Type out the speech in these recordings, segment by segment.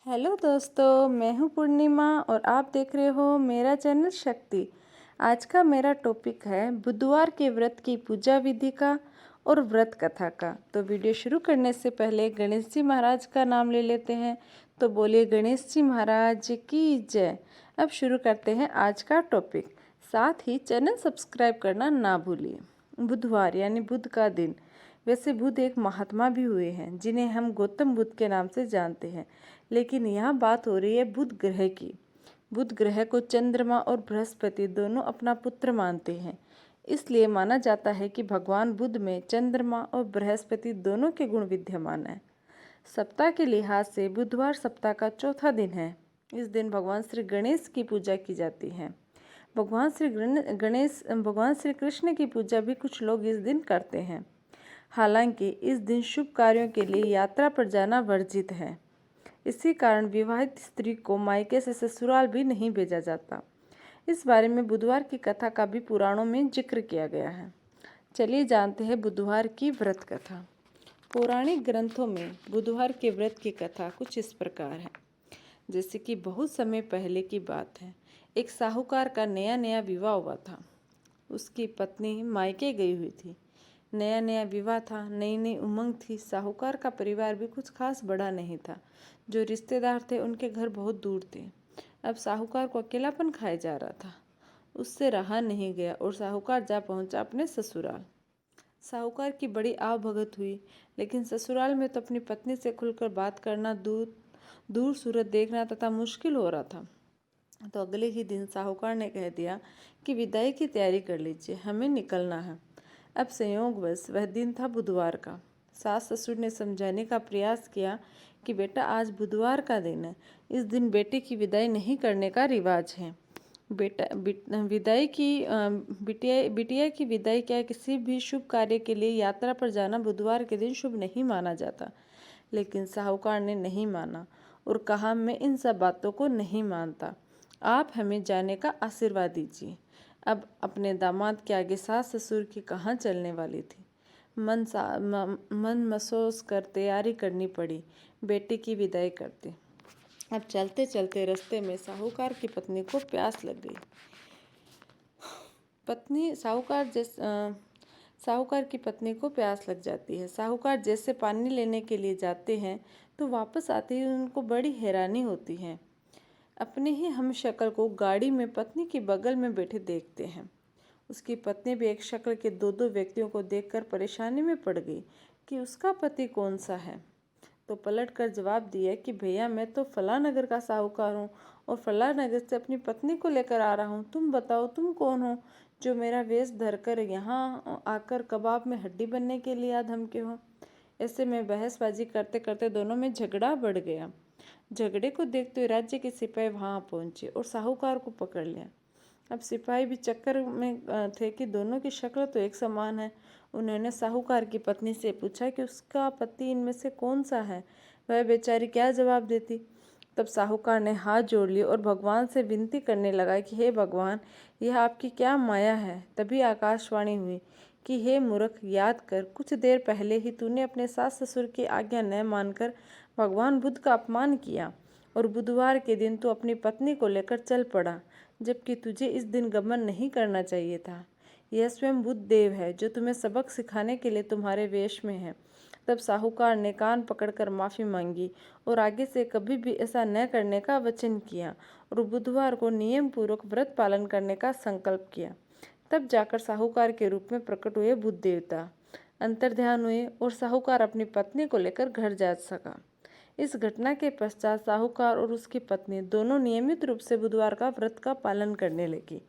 Hello दोस्तों, मैं हूँ पूर्णिमा और आप देख रहे हो मेरा चैनल शक्ति। आज का मेरा टॉपिक है बुधवार के व्रत की पूजा विधि का और व्रत कथा का। तो वीडियो शुरू करने से पहले गणेश जी महाराज का नाम ले लेते हैं। तो बोलिए गणेश जी महाराज की जय। अब शुरू करते हैं आज का टॉपिक। साथ ही चैनल सब्सक्राइब करना ना भूलिए। बुधवार यानी बुध का दिन। वैसे बुध एक महात्मा भी हुए हैं जिन्हें हम गौतम बुद्ध के नाम से जानते हैं, लेकिन यहाँ बात हो रही है बुध ग्रह की। बुध ग्रह को चंद्रमा और बृहस्पति दोनों अपना पुत्र मानते हैं। इसलिए माना जाता है कि भगवान बुध में चंद्रमा और बृहस्पति दोनों के गुण विद्यमान हैं। सप्ताह के लिहाज से बुधवार सप्ताह का चौथा दिन है। इस दिन भगवान श्री गणेश की पूजा की जाती है। भगवान श्री कृष्ण की पूजा भी कुछ लोग इस दिन करते हैं। हालांकि इस दिन शुभ कार्यों के लिए यात्रा पर जाना वर्जित है। इसी कारण विवाहित स्त्री को मायके से ससुराल भी नहीं भेजा जाता। इस बारे में बुधवार की कथा का भी पुराणों में जिक्र किया गया है। चलिए जानते हैं बुधवार की व्रत कथा। पौराणिक ग्रंथों में बुधवार के व्रत की कथा कुछ इस प्रकार है। जैसे कि बहुत समय पहले की बात है, एक साहूकार का नया नया विवाह हुआ था। उसकी पत्नी मायके गई हुई थी। नया नया विवाह था, नई नई उमंग थी। साहूकार का परिवार भी कुछ खास बड़ा नहीं था। जो रिश्तेदार थे उनके घर बहुत दूर थे। अब साहूकार को अकेलापन खाया जा रहा था। उससे रहा नहीं गया और साहूकार जा पहुंचा अपने ससुराल। साहूकार की बड़ी आवभगत हुई, लेकिन ससुराल में तो अपनी पत्नी से खुलकर बात करना, दूर सूरत देखना तथा मुश्किल हो रहा था। तो अगले ही दिन साहूकार ने कह दिया कि विदाई की तैयारी कर लीजिए, हमें निकलना है। अब संयोगवश वह दिन था बुधवार का। सास ससुर ने समझाने का प्रयास किया कि बेटा आज बुधवार का दिन है, इस दिन बेटे की विदाई नहीं करने का रिवाज है। बिटिया की विदाई क्या किसी भी शुभ कार्य के लिए यात्रा पर जाना बुधवार के दिन शुभ नहीं माना जाता। लेकिन साहूकार ने नहीं माना और कहा मैं इन सब बातों को नहीं मानता, आप हमें जाने का आशीर्वाद दीजिए। अब अपने दामाद के आगे सास ससुर की कहाँ चलने वाली थी। मन महसूस कर तैयारी करनी पड़ी बेटे की विदाई करते। अब चलते चलते रास्ते में साहूकार की पत्नी को प्यास लग गई। साहूकार की पत्नी को प्यास लग जाती है। साहूकार जैसे पानी लेने के लिए जाते हैं तो वापस आते ही उनको बड़ी हैरानी होती है। अपने ही हमशक्ल को गाड़ी में पत्नी के बगल में बैठे देखते हैं। उसकी पत्नी भी एक शक्ल के दो दो व्यक्तियों को देखकर परेशानी में पड़ गई कि उसका पति कौन सा है। तो पलट कर जवाब दिया कि भैया मैं तो फला नगर का साहूकार हूँ और फला नगर से अपनी पत्नी को लेकर आ रहा हूँ। तुम बताओ तुम कौन हो जो मेरा वेश धरकर यहाँ आकर कबाब में हड्डी बनने के लिए आ धमके हो। ऐसे में बहसबाजी करते करते दोनों में झगड़ा बढ़ गया। झगड़े को देखते हुए राज्य के सिपाही वहां पहुंचे और साहूकार को पकड़ लिया। अब सिपाही भी चक्कर में थे कि दोनों की शक्ल तो एक समान है। उन्होंने साहूकार की पत्नी से पूछा कि उसका पति इनमें से कौन सा है। वह बेचारी क्या जवाब देती। तब साहूकार ने हाथ जोड़ लिए और भगवान से विनती करने लगा कि हे भगवान, यह आपकी क्या माया है। तभी आकाशवाणी हुई कि हे मूर्ख, याद कर कुछ देर पहले ही तूने अपने सास ससुर की आज्ञा न मानकर भगवान बुद्ध का अपमान किया और बुधवार के दिन तू अपनी पत्नी को लेकर चल पड़ा, जबकि तुझे इस दिन गमन नहीं करना चाहिए था। यह स्वयं बुद्ध देव है जो तुम्हें सबक सिखाने के लिए तुम्हारे वेश में है। तब साहूकार ने कान पकड़कर माफी मांगी और आगे से कभी भी ऐसा न करने का वचन किया और बुधवार को नियम पूर्वक व्रत पालन करने का संकल्प किया। तब जाकर साहूकार के रूप में प्रकट हुए बुद्ध देवता, अंतर्ध्यान हुए और साहूकार अपनी पत्नी को लेकर घर जा सका। इस घटना के पश्चात साहूकार और उसकी पत्नी दोनों नियमित रूप से बुधवार का व्रत का पालन करने लगी।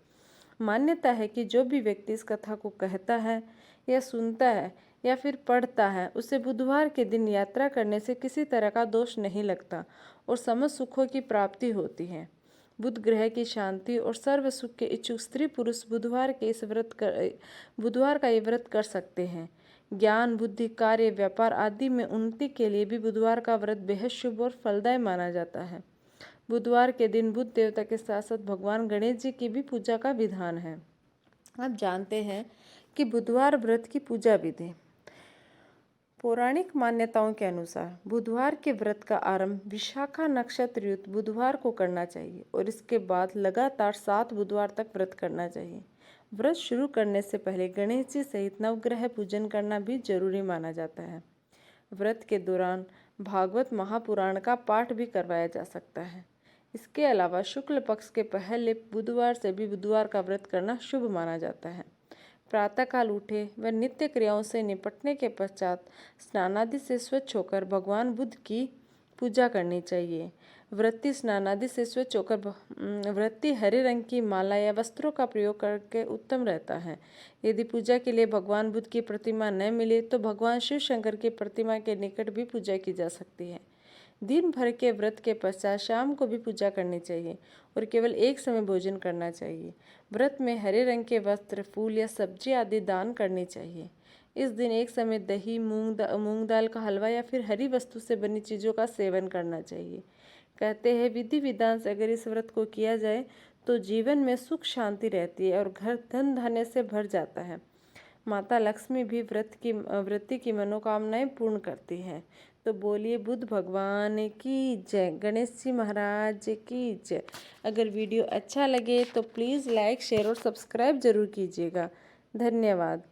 मान्यता है कि जो भी व्यक्ति इस कथा को कहता है या सुनता है या फिर पढ़ता है, उसे बुधवार के दिन यात्रा करने से किसी तरह का दोष नहीं लगता और समस्त सुखों की प्राप्ति होती है। बुध ग्रह की शांति और सर्व सुख के इच्छुक स्त्री पुरुष बुधवार का ये व्रत कर सकते हैं। ज्ञान, बुद्धि, कार्य, व्यापार आदि में उन्नति के लिए भी बुधवार का व्रत बेहद शुभ और फलदायी माना जाता है। बुधवार के दिन बुद्ध देवता के साथ साथ भगवान गणेश जी की भी पूजा का विधान है। अब जानते हैं कि बुधवार व्रत की पूजा विधि। पौराणिक मान्यताओं के अनुसार बुधवार के व्रत का आरंभ विशाखा नक्षत्र युक्त बुधवार को करना चाहिए और इसके बाद लगातार 7 बुधवार तक व्रत करना चाहिए। व्रत शुरू करने से पहले गणेश जी सहित नवग्रह पूजन करना भी जरूरी माना जाता है। व्रत के दौरान भागवत महापुराण का पाठ भी करवाया जा सकता है। इसके अलावा शुक्ल पक्ष के पहले बुधवार से भी बुधवार का व्रत करना शुभ माना जाता है। प्रातःकाल उठे व नित्य क्रियाओं से निपटने के पश्चात स्नानादि से स्वच्छ होकर भगवान बुद्ध की पूजा करनी चाहिए। व्रती स्नानादि से स्वच्छ होकर व्रती हरे रंग की माला या वस्त्रों का प्रयोग करके उत्तम रहता है। यदि पूजा के लिए भगवान बुद्ध की प्रतिमा न मिले तो भगवान शिव शंकर की प्रतिमा के निकट भी पूजा की जा सकती है। दिन भर के व्रत के पश्चात शाम को भी पूजा करनी चाहिए और केवल एक समय भोजन करना चाहिए। व्रत में हरे रंग के वस्त्र, फूल या सब्जी आदि दान करनी चाहिए। इस दिन एक समय दही, मूंग दाल का हलवा या फिर हरी वस्तु से बनी चीज़ों का सेवन करना चाहिए। कहते हैं विधि विधान से अगर इस व्रत को किया जाए तो जीवन में सुख शांति रहती है और घर धन धान्य से भर जाता है। माता लक्ष्मी भी व्रती की मनोकामनाएं पूर्ण करती हैं। तो बोलिए बुद्ध भगवान की जय, गणेश जी महाराज की जय। अगर वीडियो अच्छा लगे तो प्लीज़ लाइक, शेयर और सब्सक्राइब जरूर कीजिएगा। धन्यवाद।